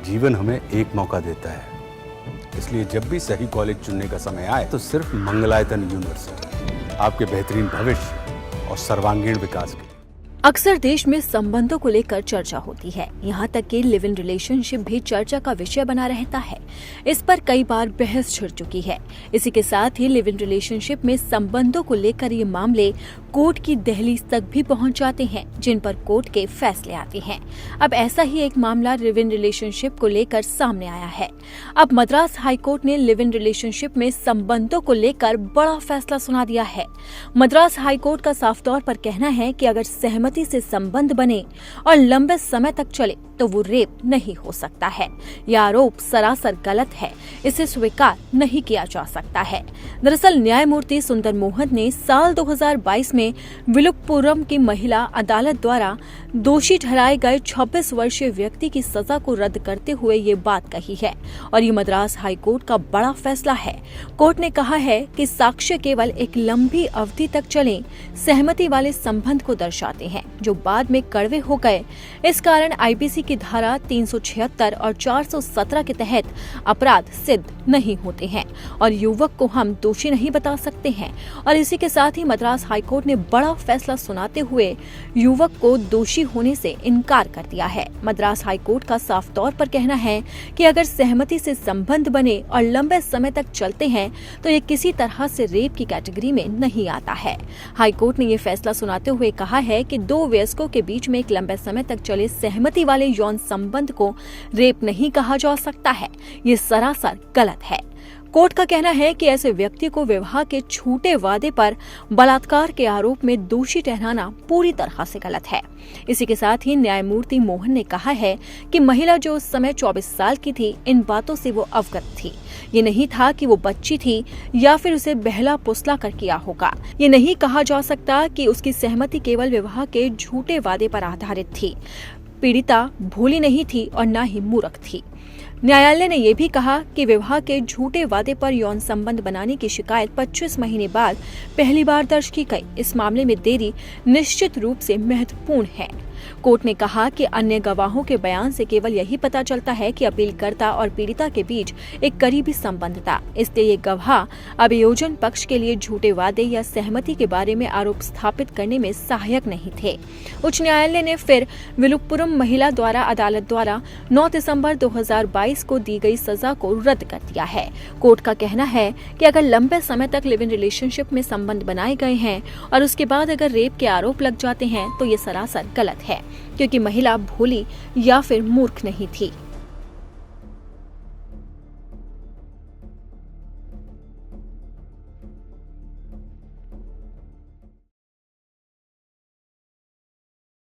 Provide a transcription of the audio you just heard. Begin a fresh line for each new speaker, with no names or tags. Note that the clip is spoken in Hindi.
जीवन हमें एक मौका देता है, इसलिए जब भी सही कॉलेज चुनने का समय आए तो सिर्फ मंगलायतन यूनिवर्सिटी आपके बेहतरीन भविष्य और सर्वांगीण विकास के लिए।
अक्सर देश में संबंधों को लेकर चर्चा होती है, यहाँ तक कि लिव इन रिलेशनशिप भी चर्चा का विषय बना रहता है। इस पर कई बार बहस छिड़ चुकी है। इसी के साथ ही लिव इन रिलेशनशिप में संबंधों को लेकर ये मामले कोर्ट की दहलीज तक भी पहुंच जाते हैं, जिन पर कोर्ट के फैसले आते हैं। अब ऐसा ही एक मामला लिव इन रिलेशनशिप को लेकर सामने आया है। अब मद्रास हाईकोर्ट ने लिव इन रिलेशनशिप में संबंधों को लेकर बड़ा फैसला सुना दिया है। मद्रास हाईकोर्ट का साफ तौर पर कहना है कि अगर सहमति से संबंध बने और लंबे समय तक चले तो वो रेप नहीं हो सकता है। यह आरोप सरासर गलत है, इसे स्वीकार नहीं किया जा सकता है। दरअसल न्यायमूर्ति सुंदर मोहन ने साल 2022 में विलुपुरम की महिला अदालत द्वारा दोषी ठहराए गए 26 वर्षीय व्यक्ति की सजा को रद्द करते हुए ये बात कही है और ये मद्रास हाईकोर्ट का बड़ा फैसला है। कोर्ट ने कहा है कि साक्ष्य केवल एक लंबी अवधि तक चले सहमति वाले संबंध को दर्शाते हैं जो बाद में कड़वे हो गए। इस कारण आईपीसी की धारा 376 और 417 के तहत अपराध सिद्ध नहीं होते हैं और युवक को हम दोषी नहीं बता सकते हैं। और इसी के साथ ही मद्रास हाईकोर्ट ने बड़ा फैसला सुनाते हुए युवक को दोषी होने से इनकार कर दिया है। मद्रास हाईकोर्ट का साफ तौर पर कहना है कि अगर सहमति से संबंध बने और लंबे समय तक चलते हैं तो ये किसी तरह से रेप की कैटेगरी में नहीं आता है। हाईकोर्ट ने ये फैसला सुनाते हुए कहा है कि दो वयस्कों के बीच में एक लंबे समय तक चले सहमति वाले यौन संबंध को रेप नहीं कहा जा सकता है। ये सरासर गलत है। कोर्ट का कहना है कि ऐसे व्यक्ति को विवाह के झूठे वादे पर बलात्कार के आरोप में दोषी ठहराना पूरी तरह से गलत है। इसी के साथ ही न्यायमूर्ति मोहन ने कहा है कि महिला जो उस समय 24 साल की थी, इन बातों से वो अवगत थी। ये नहीं था कि वो बच्ची थी या फिर उसे बहला फुसला कर किया होगा। ये नहीं कहा जा सकता कि उसकी सहमति केवल विवाह के झूठे वादे पर आधारित थी। पीड़िता भोली नहीं थी और न ही मूर्ख थी। न्यायालय ने यह भी कहा कि विवाह के झूठे वादे पर यौन संबंध बनाने की शिकायत 25 महीने बाद पहली बार दर्ज की गई। इस मामले में देरी निश्चित रूप से महत्वपूर्ण है। कोर्ट ने कहा कि अन्य गवाहों के बयान से केवल यही पता चलता है कि अपीलकर्ता और पीड़िता के बीच एक करीबी संबंध था, इसलिए ये गवाह अभियोजन पक्ष के लिए झूठे वादे या सहमति के बारे में आरोप स्थापित करने में सहायक नहीं थे। उच्च न्यायालय ने फिर विलुपुरम महिला द्वारा अदालत द्वारा 9 दिसंबर 2022 को दी गई सजा को रद्द कर दिया है। कोर्ट का कहना है कि अगर लंबे समय तक लिव इन रिलेशनशिप में संबंध बनाए गए हैं और उसके बाद अगर रेप के आरोप लग जाते हैं तो ये सरासर गलत है, क्योंकि महिला भोली या फिर मूर्ख नहीं थी।